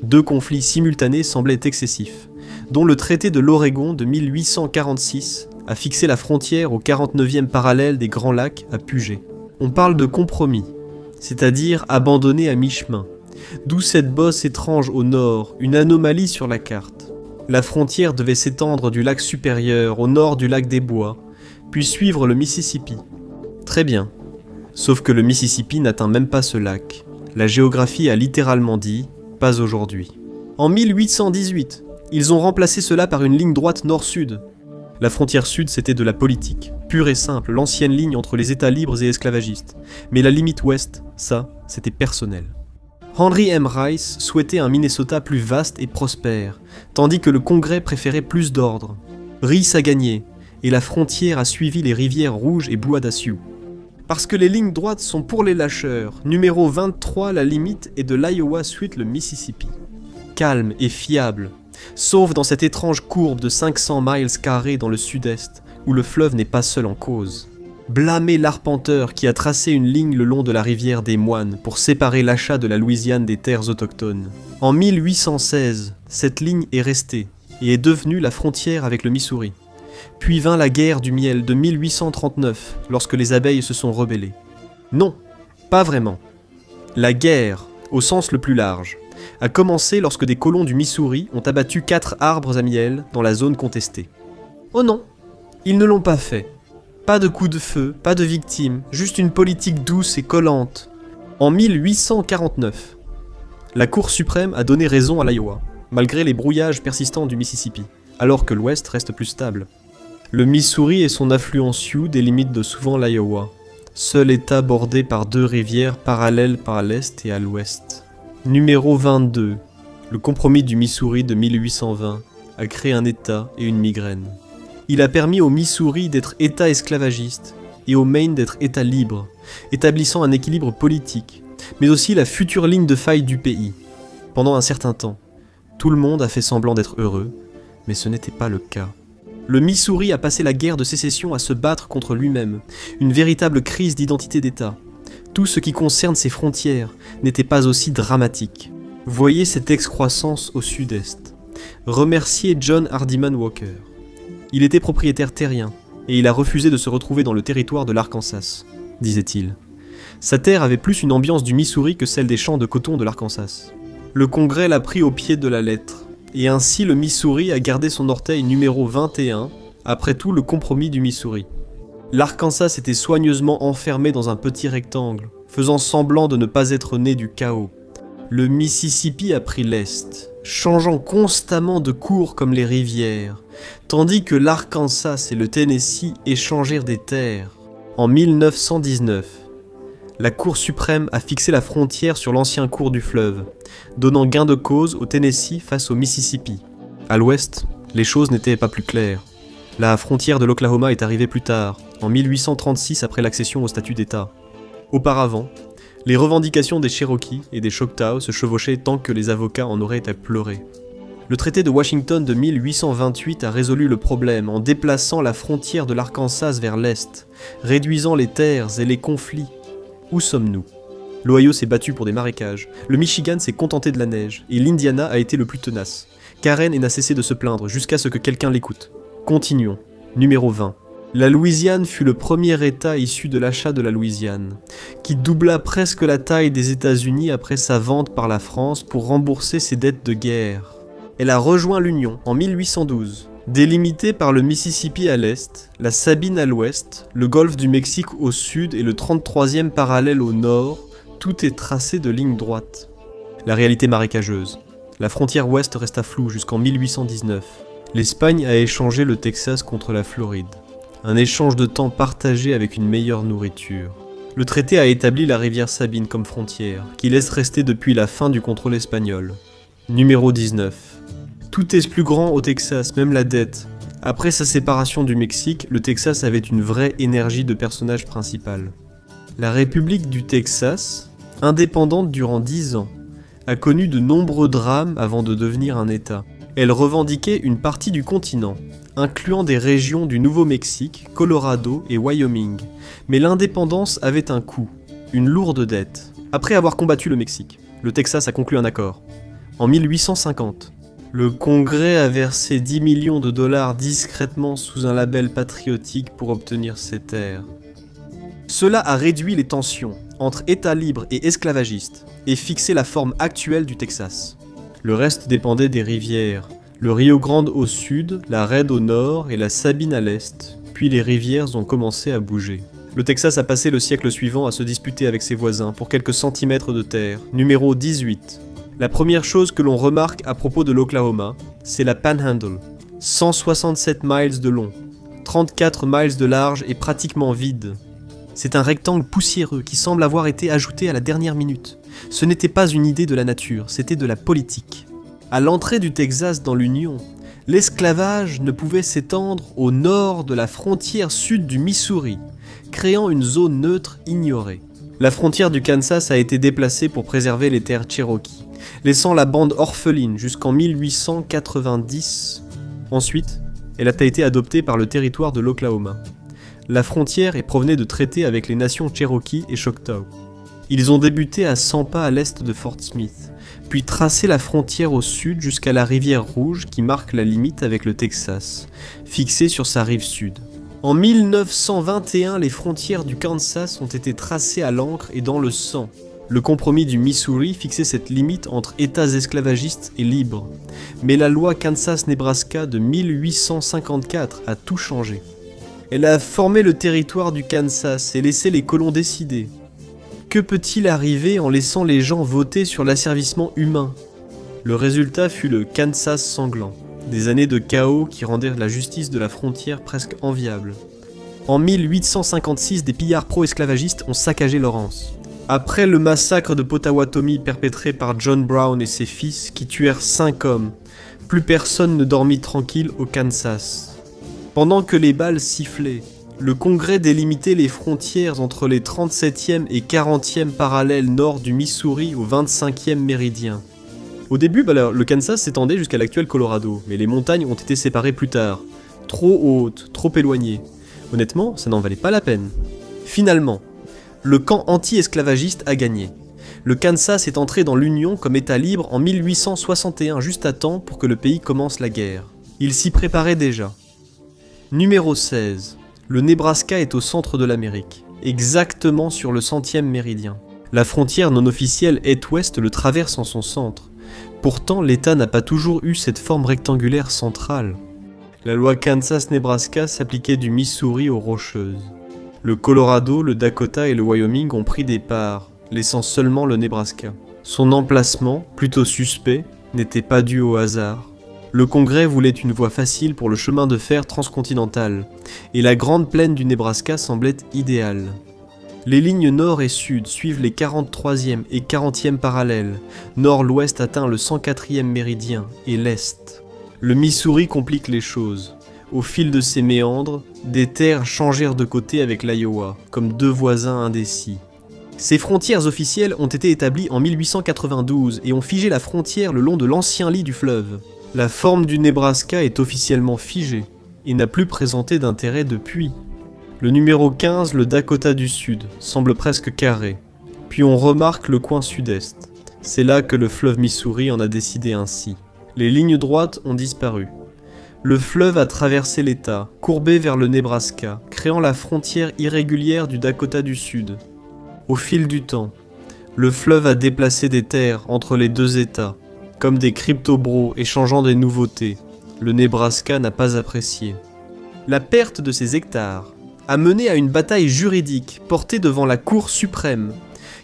2 conflits simultanés semblaient excessifs, dont le traité de l'Oregon de 1846 a fixé la frontière au 49e parallèle des Grands Lacs à Puget. On parle de compromis, c'est-à-dire abandonné à mi-chemin, d'où cette bosse étrange au nord, une anomalie sur la carte. La frontière devait s'étendre du lac supérieur au nord du lac des Bois, puis suivre le Mississippi. Très bien. Sauf que le Mississippi n'atteint même pas ce lac. La géographie a littéralement dit « pas aujourd'hui ». En 1818, ils ont remplacé cela par une ligne droite nord-sud. La frontière sud, c'était de la politique, pure et simple, l'ancienne ligne entre les États libres et esclavagistes. Mais la limite ouest, ça, c'était personnel. Henry M. Rice souhaitait un Minnesota plus vaste et prospère, tandis que le Congrès préférait plus d'ordre. Rice a gagné, et la frontière a suivi les rivières Rouge et Bois d'Assioux. Parce que les lignes droites sont pour les lâcheurs, numéro 23, la limite est de l'Iowa suite le Mississippi. Calme et fiable, sauf dans cette étrange courbe de 500 miles carrés dans le sud-est, où le fleuve n'est pas seul en cause. Blâmer l'arpenteur qui a tracé une ligne le long de la rivière des Moines pour séparer l'achat de la Louisiane des terres autochtones. En 1816, cette ligne est restée et est devenue la frontière avec le Missouri. Puis vint la guerre du miel de 1839, lorsque les abeilles se sont rebellées. Non, pas vraiment. La guerre, au sens le plus large, a commencé lorsque des colons du Missouri ont abattu 4 arbres à miel dans la zone contestée. Oh non, ils ne l'ont pas fait. Pas de coups de feu, pas de victimes, juste une politique douce et collante. En 1849, la Cour suprême a donné raison à l'Iowa, malgré les brouillages persistants du Mississippi, alors que l'Ouest reste plus stable. Le Missouri et son affluent Sioux délimitent souvent l'Iowa, seul État bordé par 2 rivières parallèles par l'Est et à l'Ouest. Numéro 22. Le compromis du Missouri de 1820 a créé un État et une migraine. Il a permis au Missouri d'être État esclavagiste et au Maine d'être État libre, établissant un équilibre politique, mais aussi la future ligne de faille du pays. Pendant un certain temps, tout le monde a fait semblant d'être heureux, mais ce n'était pas le cas. Le Missouri a passé la guerre de sécession à se battre contre lui-même, une véritable crise d'identité d'État. Tout ce qui concerne ses frontières n'était pas aussi dramatique. Voyez cette excroissance au sud-est. Remerciez John Hardiman Walker. Il était propriétaire terrien, et il a refusé de se retrouver dans le territoire de l'Arkansas, disait-il. Sa terre avait plus une ambiance du Missouri que celle des champs de coton de l'Arkansas. Le Congrès l'a pris au pied de la lettre, et ainsi le Missouri a gardé son orteil numéro 21, après tout le compromis du Missouri. L'Arkansas était soigneusement enfermé dans un petit rectangle, faisant semblant de ne pas être né du chaos. Le Mississippi a pris l'Est, changeant constamment de cours comme les rivières, tandis que l'Arkansas et le Tennessee échangèrent des terres. En 1919, La Cour suprême a fixé la frontière sur l'ancien cours du fleuve, donnant gain de cause au Tennessee face au Mississippi. À l'ouest, les choses n'étaient pas plus claires. La frontière de l'Oklahoma est arrivée plus tard, en 1836 après l'accession au statut d'État. Auparavant, les revendications des Cherokees et des Choctaws se chevauchaient tant que les avocats en auraient à pleurer. Le traité de Washington de 1828 a résolu le problème en déplaçant la frontière de l'Arkansas vers l'est, réduisant les terres et les conflits. Où sommes-nous ? L'Ohio s'est battu pour des marécages, le Michigan s'est contenté de la neige, et l'Indiana a été le plus tenace. Karen n'a cessé de se plaindre jusqu'à ce que quelqu'un l'écoute. Continuons. Numéro 20. La Louisiane fut le premier État issu de l'achat de la Louisiane, qui doubla presque la taille des États-Unis après sa vente par la France pour rembourser ses dettes de guerre. Elle a rejoint l'Union en 1812, délimitée par le Mississippi à l'est, la Sabine à l'ouest, le golfe du Mexique au sud et le 33e parallèle au nord, tout est tracé de lignes droites. La réalité marécageuse. La frontière ouest resta floue jusqu'en 1819. L'Espagne a échangé le Texas contre la Floride. Un échange de temps partagé avec une meilleure nourriture. Le traité a établi la rivière Sabine comme frontière, qui laisse rester depuis la fin du contrôle espagnol. Numéro 19. Tout est plus grand au Texas, même la dette. Après sa séparation du Mexique, le Texas avait une vraie énergie de personnage principal. La République du Texas, indépendante durant 10 ans, a connu de nombreux drames avant de devenir un État. Elle revendiquait une partie du continent, incluant des régions du Nouveau-Mexique, Colorado et Wyoming. Mais l'indépendance avait un coût, une lourde dette. Après avoir combattu le Mexique, le Texas a conclu un accord. En 1850, le Congrès a versé 10 millions de dollars discrètement sous un label patriotique pour obtenir ces terres. Cela a réduit les tensions entre États libres et esclavagistes et fixé la forme actuelle du Texas. Le reste dépendait des rivières, le Rio Grande au sud, la Red au nord et la Sabine à l'est, puis les rivières ont commencé à bouger. Le Texas a passé le siècle suivant à se disputer avec ses voisins pour quelques centimètres de terre. Numéro 18. La première chose que l'on remarque à propos de l'Oklahoma, c'est la Panhandle. 167 miles de long, 34 miles de large et pratiquement vide. C'est un rectangle poussiéreux qui semble avoir été ajouté à la dernière minute. Ce n'était pas une idée de la nature, c'était de la politique. À l'entrée du Texas dans l'Union, l'esclavage ne pouvait s'étendre au nord de la frontière sud du Missouri, créant une zone neutre ignorée. La frontière du Kansas a été déplacée pour préserver les terres Cherokee, laissant la bande orpheline jusqu'en 1890. Ensuite, elle a été adoptée par le territoire de l'Oklahoma. La frontière est provenue de traités avec les nations Cherokee et Choctaw. Ils ont débuté à 100 pas à l'est de Fort Smith, puis tracé la frontière au sud jusqu'à la rivière Rouge qui marque la limite avec le Texas, fixée sur sa rive sud. En 1921, les frontières du Kansas ont été tracées à l'encre et dans le sang. Le compromis du Missouri fixait cette limite entre États esclavagistes et libres. Mais la loi Kansas-Nebraska de 1854 a tout changé. Elle a formé le territoire du Kansas et laissé les colons décider. Que peut-il arriver en laissant les gens voter sur l'asservissement humain ? Le résultat fut le Kansas sanglant, des années de chaos qui rendirent la justice de la frontière presque enviable. En 1856, des pillards pro-esclavagistes ont saccagé Lawrence. Après le massacre de Potawatomi perpétré par John Brown et ses fils qui tuèrent 5 hommes, plus personne ne dormit tranquille au Kansas. Pendant que les balles sifflaient, le Congrès délimitait les frontières entre les 37e et 40e parallèles nord du Missouri au 25e méridien. Au début, le Kansas s'étendait jusqu'à l'actuel Colorado, mais les montagnes ont été séparées plus tard. Trop hautes, trop éloignées. Honnêtement, ça n'en valait pas la peine. Finalement, le camp anti-esclavagiste a gagné. Le Kansas est entré dans l'Union comme État libre en 1861, juste à temps pour que le pays commence la guerre. Il s'y préparait déjà. Numéro 16. Le Nebraska est au centre de l'Amérique, exactement sur le 100e méridien. La frontière non officielle est-ouest le traverse en son centre. Pourtant, l'État n'a pas toujours eu cette forme rectangulaire centrale. La loi Kansas-Nebraska s'appliquait du Missouri aux Rocheuses. Le Colorado, le Dakota et le Wyoming ont pris des parts, laissant seulement le Nebraska. Son emplacement, plutôt suspect, n'était pas dû au hasard. Le Congrès voulait une voie facile pour le chemin de fer transcontinental, et la grande plaine du Nebraska semblait idéale. Les lignes nord et sud suivent les 43e et 40e parallèles. Nord, l'ouest atteint le 104e méridien et l'est. Le Missouri complique les choses. Au fil de ses méandres, des terres changèrent de côté avec l'Iowa, comme deux voisins indécis. Ces frontières officielles ont été établies en 1892 et ont figé la frontière le long de l'ancien lit du fleuve. La forme du Nebraska est officiellement figée et n'a plus présenté d'intérêt depuis. Le numéro 15, le Dakota du Sud, semble presque carré. Puis on remarque le coin sud-est. C'est là que le fleuve Missouri en a décidé ainsi. Les lignes droites ont disparu. Le fleuve a traversé l'État, courbé vers le Nebraska, créant la frontière irrégulière du Dakota du Sud. Au fil du temps, le fleuve a déplacé des terres entre les deux États, comme des crypto-bros échangeant des nouveautés. Le Nebraska n'a pas apprécié. La perte de ces hectares a mené à une bataille juridique portée devant la Cour suprême,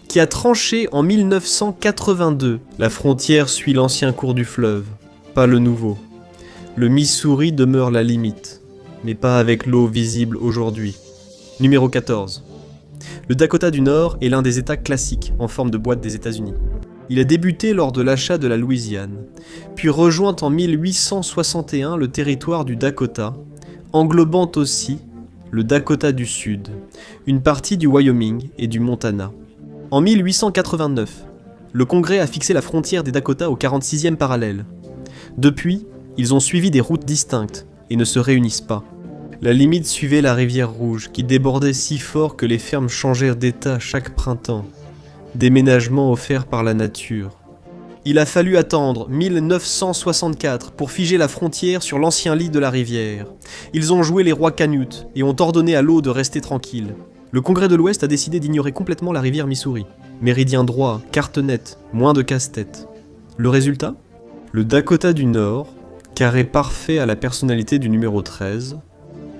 qui a tranché en 1982. La frontière suit l'ancien cours du fleuve, pas le nouveau. Le Missouri demeure la limite, mais pas avec l'eau visible aujourd'hui. Numéro 14. Le Dakota du Nord est l'un des États classiques en forme de boîte des États-Unis. Il a débuté lors de l'achat de la Louisiane, puis rejoint en 1861 le territoire du Dakota, englobant aussi le Dakota du Sud, une partie du Wyoming et du Montana. En 1889, le Congrès a fixé la frontière des Dakota au 46e parallèle. Depuis, ils ont suivi des routes distinctes et ne se réunissent pas. La limite suivait la rivière Rouge, qui débordait si fort que les fermes changèrent d'état chaque printemps. Déménagement offert par la nature. Il a fallu attendre 1964 pour figer la frontière sur l'ancien lit de la rivière. Ils ont joué les rois Canute et ont ordonné à l'eau de rester tranquille. Le Congrès de l'Ouest a décidé d'ignorer complètement la rivière Missouri. Méridien droit, carte nette, moins de casse-tête. Le résultat ? Le Dakota du Nord, carré parfait à la personnalité du numéro 13.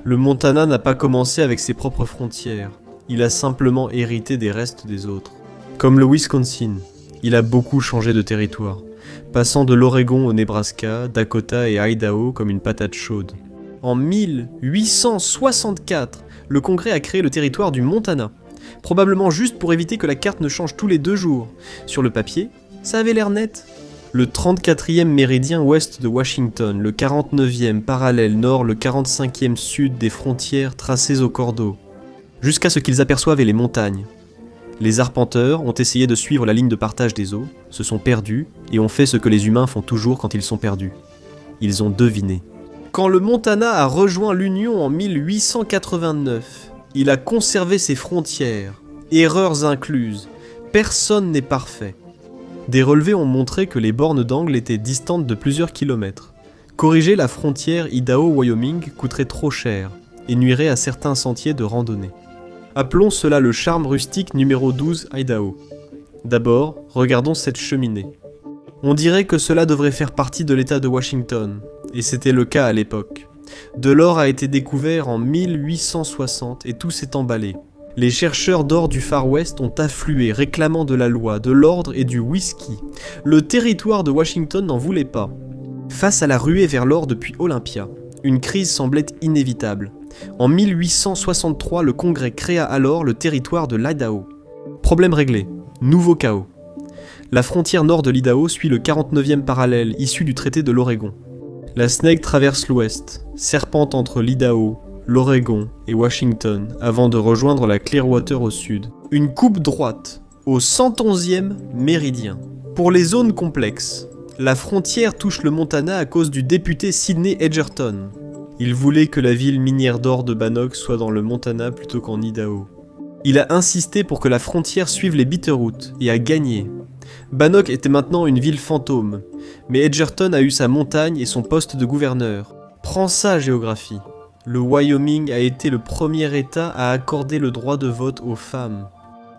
Le Montana n'a pas commencé avec ses propres frontières. Il a simplement hérité des restes des autres. Comme le Wisconsin, il a beaucoup changé de territoire, passant de l'Oregon au Nebraska, Dakota et Idaho comme une patate chaude. En 1864, le Congrès a créé le territoire du Montana, probablement juste pour éviter que la carte ne change tous les 2 jours. Sur le papier, ça avait l'air net. Le 34e méridien ouest de Washington, le 49e parallèle nord, le 45e sud des frontières tracées au cordeau, jusqu'à ce qu'ils aperçoivent les montagnes. Les arpenteurs ont essayé de suivre la ligne de partage des eaux, se sont perdus et ont fait ce que les humains font toujours quand ils sont perdus. Ils ont deviné. Quand le Montana a rejoint l'Union en 1889, il a conservé ses frontières, erreurs incluses. Personne n'est parfait. Des relevés ont montré que les bornes d'angle étaient distantes de plusieurs kilomètres. Corriger la frontière Idaho-Wyoming coûterait trop cher et nuirait à certains sentiers de randonnée. Appelons cela le charme rustique numéro 12 Idaho. D'abord, regardons cette cheminée. On dirait que cela devrait faire partie de l'État de Washington, et c'était le cas à l'époque. De l'or a été découvert en 1860 et tout s'est emballé. Les chercheurs d'or du Far West ont afflué, réclamant de la loi, de l'ordre et du whisky. Le territoire de Washington n'en voulait pas. Face à la ruée vers l'or depuis Olympia, une crise semblait inévitable. En 1863, le Congrès créa alors le territoire de l'Idaho. Problème réglé, nouveau chaos. La frontière nord de l'Idaho suit le 49e parallèle issu du traité de l'Oregon. La Snake traverse l'ouest, serpente entre l'Idaho, l'Oregon et Washington avant de rejoindre la Clearwater au sud. Une coupe droite au 111e méridien. Pour les zones complexes, la frontière touche le Montana à cause du député Sidney Edgerton. Il voulait que la ville minière d'or de Bannock soit dans le Montana plutôt qu'en Idaho. Il a insisté pour que la frontière suive les Bitterroots et a gagné. Bannock était maintenant une ville fantôme, mais Edgerton a eu sa montagne et son poste de gouverneur. Prends ça, géographie. Le Wyoming a été le premier État à accorder le droit de vote aux femmes.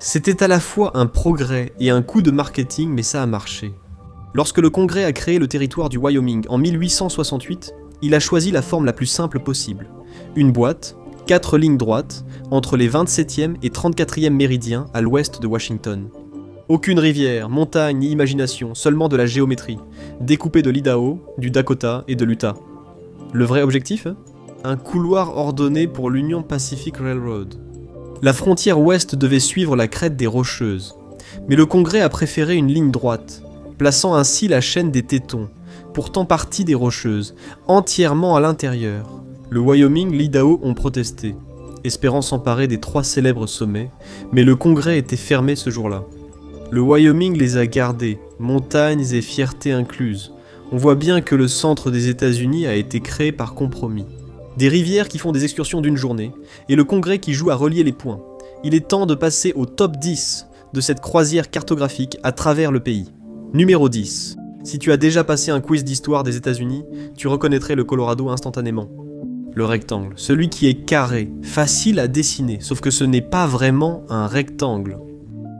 C'était à la fois un progrès et un coup de marketing, mais ça a marché. Lorsque le Congrès a créé le territoire du Wyoming en 1868, il a choisi la forme la plus simple possible. Une boîte, 4 lignes droites, entre les 27e et 34e méridiens à l'ouest de Washington. Aucune rivière, montagne ni imagination, seulement de la géométrie, découpée de l'Idaho, du Dakota et de l'Utah. Le vrai objectif ? Un couloir ordonné pour l'Union Pacific Railroad. La frontière ouest devait suivre la crête des Rocheuses, mais le Congrès a préféré une ligne droite, plaçant ainsi la chaîne des Tétons, pourtant partie des Rocheuses, entièrement à l'intérieur. Le Wyoming, l'Idaho ont protesté, espérant s'emparer des 3 célèbres sommets, mais le Congrès était fermé ce jour-là. Le Wyoming les a gardés, montagnes et fierté incluses. On voit bien que le centre des États-Unis a été créé par compromis. Des rivières qui font des excursions d'une journée, et le Congrès qui joue à relier les points. Il est temps de passer au top 10 de cette croisière cartographique à travers le pays. Numéro 10. Si tu as déjà passé un quiz d'histoire des États-Unis, tu reconnaîtrais le Colorado instantanément. Le rectangle, celui qui est carré, facile à dessiner, sauf que ce n'est pas vraiment un rectangle.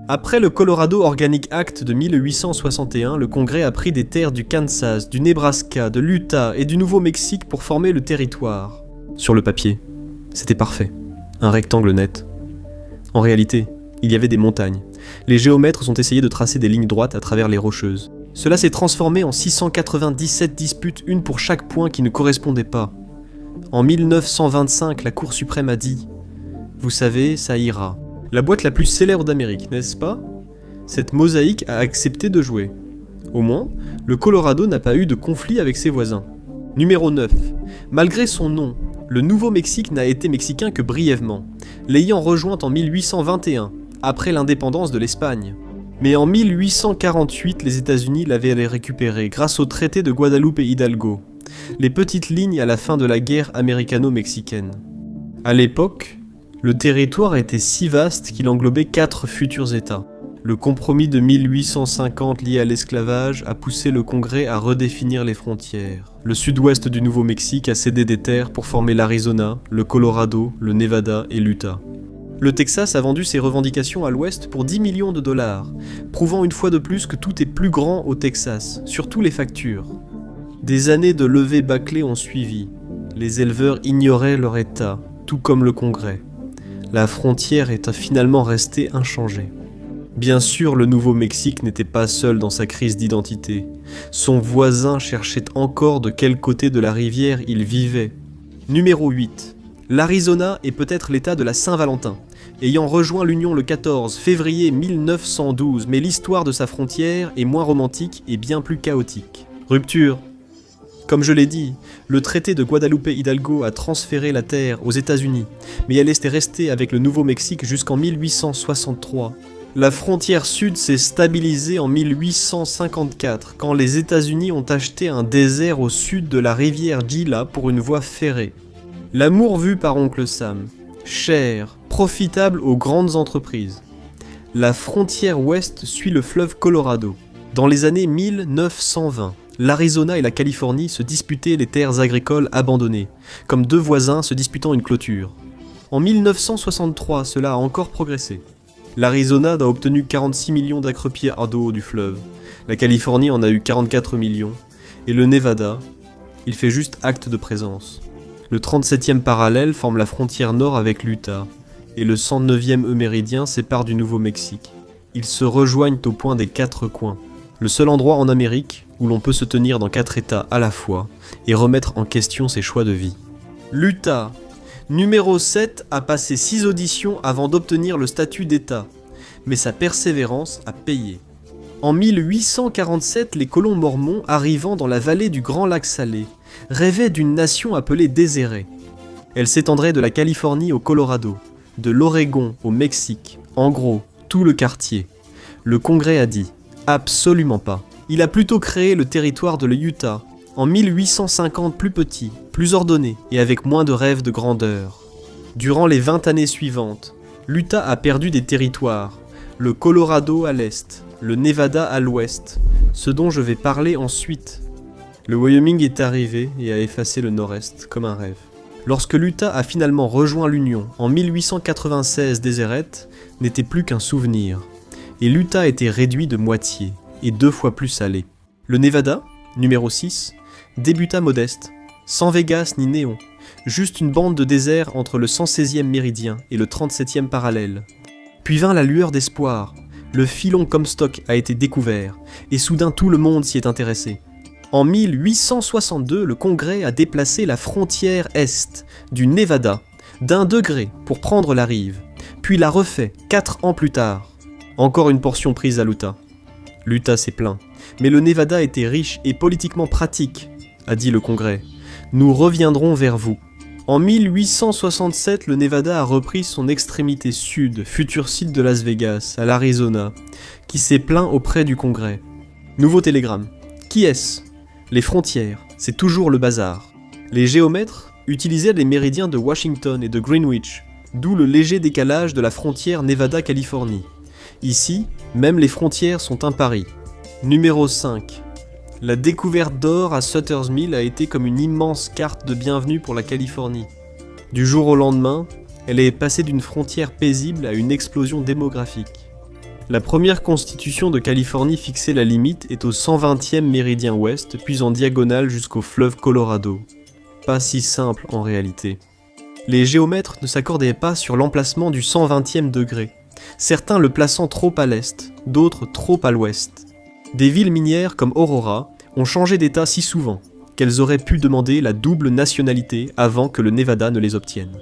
Après le Colorado Organic Act de 1861, le Congrès a pris des terres du Kansas, du Nebraska, de l'Utah et du Nouveau-Mexique pour former le territoire. Sur le papier, c'était parfait, un rectangle net. En réalité, il y avait des montagnes. Les géomètres ont essayé de tracer des lignes droites à travers les Rocheuses. Cela s'est transformé en 697 disputes, une pour chaque point qui ne correspondait pas. En 1925, la Cour suprême a dit « Vous savez, ça ira ». La boîte la plus célèbre d'Amérique, n'est-ce pas? Cette mosaïque a accepté de jouer. Au moins, le Colorado n'a pas eu de conflit avec ses voisins. Numéro 9. Malgré son nom, le Nouveau-Mexique n'a été mexicain que brièvement, l'ayant rejoint en 1821, après l'indépendance de l'Espagne. Mais en 1848, les États-Unis l'avaient récupéré grâce au traité de Guadalupe Hidalgo, les petites lignes à la fin de la guerre américano-mexicaine. À l'époque, le territoire était si vaste qu'il englobait 4 futurs États. Le compromis de 1850 lié à l'esclavage a poussé le Congrès à redéfinir les frontières. Le sud-ouest du Nouveau-Mexique a cédé des terres pour former l'Arizona, le Colorado, le Nevada et l'Utah. Le Texas a vendu ses revendications à l'ouest pour 10 millions de dollars, prouvant une fois de plus que tout est plus grand au Texas, surtout les factures. Des années de levées bâclées ont suivi. Les éleveurs ignoraient leur état, tout comme le Congrès. La frontière est finalement restée inchangée. Bien sûr, le Nouveau-Mexique n'était pas seul dans sa crise d'identité. Son voisin cherchait encore de quel côté de la rivière il vivait. Numéro 8. L'Arizona est peut-être l'état de la Saint-Valentin, ayant rejoint l'Union le 14 février 1912, mais l'histoire de sa frontière est moins romantique et bien plus chaotique. Rupture. Comme je l'ai dit, le traité de Guadalupe Hidalgo a transféré la terre aux États-Unis, mais elle est restée avec le Nouveau-Mexique jusqu'en 1863. La frontière sud s'est stabilisée en 1854, quand les États-Unis ont acheté un désert au sud de la rivière Gila pour une voie ferrée. L'amour vu par Oncle Sam, cher, profitable aux grandes entreprises. La frontière ouest suit le fleuve Colorado. Dans les années 1920, l'Arizona et la Californie se disputaient les terres agricoles abandonnées, comme 2 voisins se disputant une clôture. En 1963, cela a encore progressé. L'Arizona a obtenu 46 millions d'acre-pieds à dos du fleuve, la Californie en a eu 44 millions, et le Nevada, il fait juste acte de présence. Le 37e parallèle forme la frontière nord avec l'Utah, et le 109e méridien sépare du Nouveau-Mexique. Ils se rejoignent au point des 4 coins, le seul endroit en Amérique où l'on peut se tenir dans 4 États à la fois et remettre en question ses choix de vie. L'Utah, numéro 7, a passé 6 auditions avant d'obtenir le statut d'État, mais sa persévérance a payé. En 1847, les colons mormons arrivant dans la vallée du Grand Lac Salé rêvaient d'une nation appelée Désirée. Elle s'étendrait de la Californie au Colorado, de l'Oregon au Mexique, en gros, tout le quartier. Le Congrès a dit « absolument pas ». Il a plutôt créé le territoire de l'Utah, en 1850 plus petit, plus ordonné et avec moins de rêves de grandeur. Durant les 20 années suivantes, l'Utah a perdu des territoires, le Colorado à l'est, le Nevada à l'ouest, ce dont je vais parler ensuite. Le Wyoming est arrivé et a effacé le nord-est comme un rêve. Lorsque l'Utah a finalement rejoint l'Union en 1896, Deseret n'était plus qu'un souvenir, et l'Utah était réduit de moitié et 2 fois plus salé. Le Nevada, numéro 6, débuta modeste, sans Vegas ni néon, juste une bande de désert entre le 116e méridien et le 37e parallèle. Puis vint la lueur d'espoir, le filon Comstock a été découvert, et soudain tout le monde s'y est intéressé. En 1862, le Congrès a déplacé la frontière est du Nevada d'1 degré pour prendre la rive, puis l'a refait 4 ans plus tard. Encore une portion prise à l'Utah. L'Utah s'est plaint, mais le Nevada était riche et politiquement pratique, a dit le Congrès. Nous reviendrons vers vous. En 1867, le Nevada a repris son extrémité sud, futur site de Las Vegas, à l'Arizona, qui s'est plaint auprès du Congrès. Nouveau télégramme. Qui est-ce ? Les frontières, c'est toujours le bazar. Les géomètres utilisaient les méridiens de Washington et de Greenwich, d'où le léger décalage de la frontière Nevada-Californie. Ici, même les frontières sont un pari. Numéro 5. La découverte d'or à Sutter's Mill a été comme une immense carte de bienvenue pour la Californie. Du jour au lendemain, elle est passée d'une frontière paisible à une explosion démographique. La première constitution de Californie fixait la limite est au 120e méridien ouest, puis en diagonale jusqu'au fleuve Colorado. Pas si simple en réalité. Les géomètres ne s'accordaient pas sur l'emplacement du 120e degré, certains le plaçant trop à l'est, d'autres trop à l'ouest. Des villes minières comme Aurora ont changé d'état si souvent qu'elles auraient pu demander la double nationalité avant que le Nevada ne les obtienne.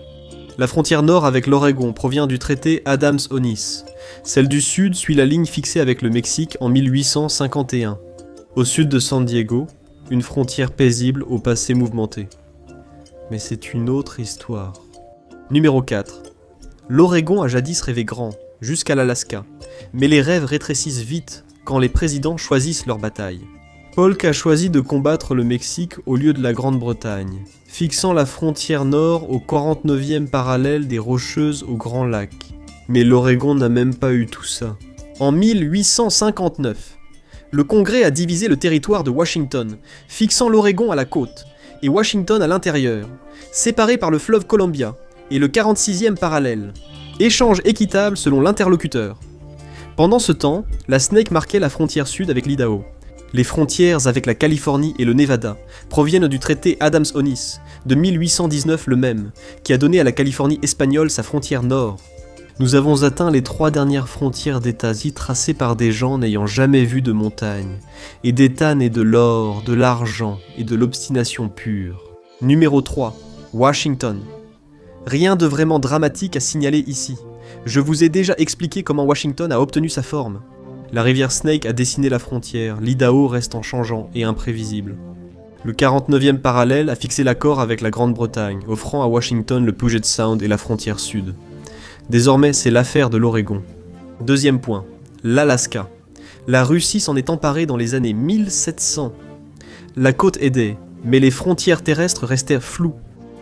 La frontière nord avec l'Oregon provient du traité Adams-Onis. Celle du sud suit la ligne fixée avec le Mexique en 1851. Au sud de San Diego, une frontière paisible au passé mouvementé. Mais c'est une autre histoire. Numéro 4. L'Oregon a jadis rêvé grand, jusqu'à l'Alaska. Mais les rêves rétrécissent vite quand les présidents choisissent leur bataille. Polk a choisi de combattre le Mexique au lieu de la Grande-Bretagne, fixant la frontière nord au 49e parallèle des Rocheuses au Grand Lac. Mais l'Oregon n'a même pas eu tout ça. En 1859, le Congrès a divisé le territoire de Washington, fixant l'Oregon à la côte et Washington à l'intérieur, séparés par le fleuve Columbia et le 46e parallèle. Échange équitable selon l'interlocuteur. Pendant ce temps, la Snake marquait la frontière sud avec l'Idaho. Les frontières avec la Californie et le Nevada proviennent du traité Adams-Onis de 1819 le même, qui a donné à la Californie espagnole sa frontière nord. Nous avons atteint les 3 dernières frontières d'États-Unis tracées par des gens n'ayant jamais vu de montagne, et d'États nés de l'or, de l'argent et de l'obstination pure. Numéro 3. Washington. Rien de vraiment dramatique à signaler ici. Je vous ai déjà expliqué comment Washington a obtenu sa forme. La rivière Snake a dessiné la frontière, l'Idaho reste en changeant et imprévisible. Le 49e parallèle a fixé l'accord avec la Grande-Bretagne, offrant à Washington le Puget Sound et la frontière sud. Désormais, c'est l'affaire de l'Oregon. Deuxième point, l'Alaska. La Russie s'en est emparée dans les années 1700. La côte aidait, mais les frontières terrestres restèrent floues.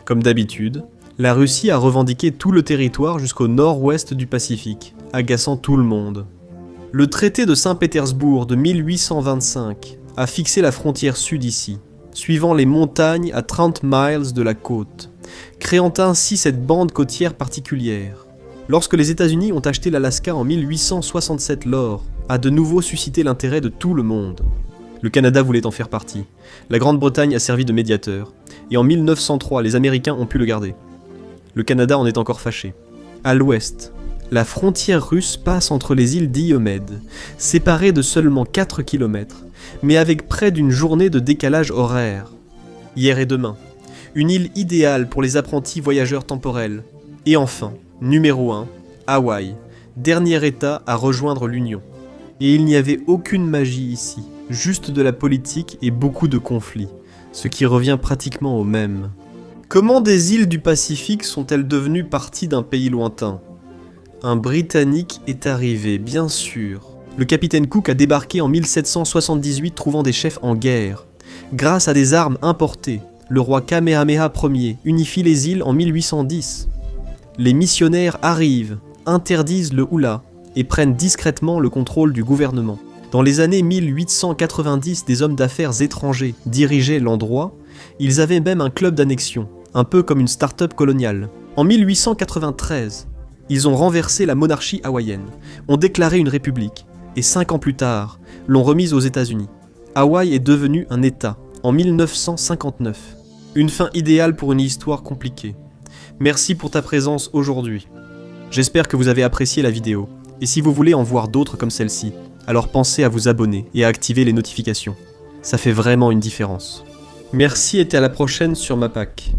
Comme d'habitude, la Russie a revendiqué tout le territoire jusqu'au nord-ouest du Pacifique, agaçant tout le monde. Le traité de Saint-Pétersbourg de 1825 a fixé la frontière sud ici, suivant les montagnes à 30 miles de la côte, créant ainsi cette bande côtière particulière. Lorsque les États-Unis ont acheté l'Alaska en 1867, l'or a de nouveau suscité l'intérêt de tout le monde. Le Canada voulait en faire partie. La Grande-Bretagne a servi de médiateur, et en 1903, les Américains ont pu le garder. Le Canada en est encore fâché. À l'ouest, la frontière russe passe entre les îles Diomède, séparées de seulement 4 km, mais avec près d'une journée de décalage horaire. Hier et demain, une île idéale pour les apprentis voyageurs temporels. Et enfin, numéro 1, Hawaï, dernier État à rejoindre l'Union. Et il n'y avait aucune magie ici, juste de la politique et beaucoup de conflits, ce qui revient pratiquement au même. Comment des îles du Pacifique sont-elles devenues partie d'un pays lointain ? Un Britannique est arrivé, bien sûr. Le capitaine Cook a débarqué en 1778 trouvant des chefs en guerre. Grâce à des armes importées, le roi Kamehameha Ier unifie les îles en 1810. Les missionnaires arrivent, interdisent le hula et prennent discrètement le contrôle du gouvernement. Dans les années 1890, des hommes d'affaires étrangers dirigeaient l'endroit. Ils avaient même un club d'annexion, un peu comme une start-up coloniale. En 1893, ils ont renversé la monarchie hawaïenne, ont déclaré une république, et 5 ans plus tard, l'ont remise aux États-Unis. Hawaï est devenu un État, en 1959. Une fin idéale pour une histoire compliquée. Merci pour ta présence aujourd'hui. J'espère que vous avez apprécié la vidéo, et si vous voulez en voir d'autres comme celle-ci, alors pensez à vous abonner et à activer les notifications. Ça fait vraiment une différence. Merci et à la prochaine sur Mapac.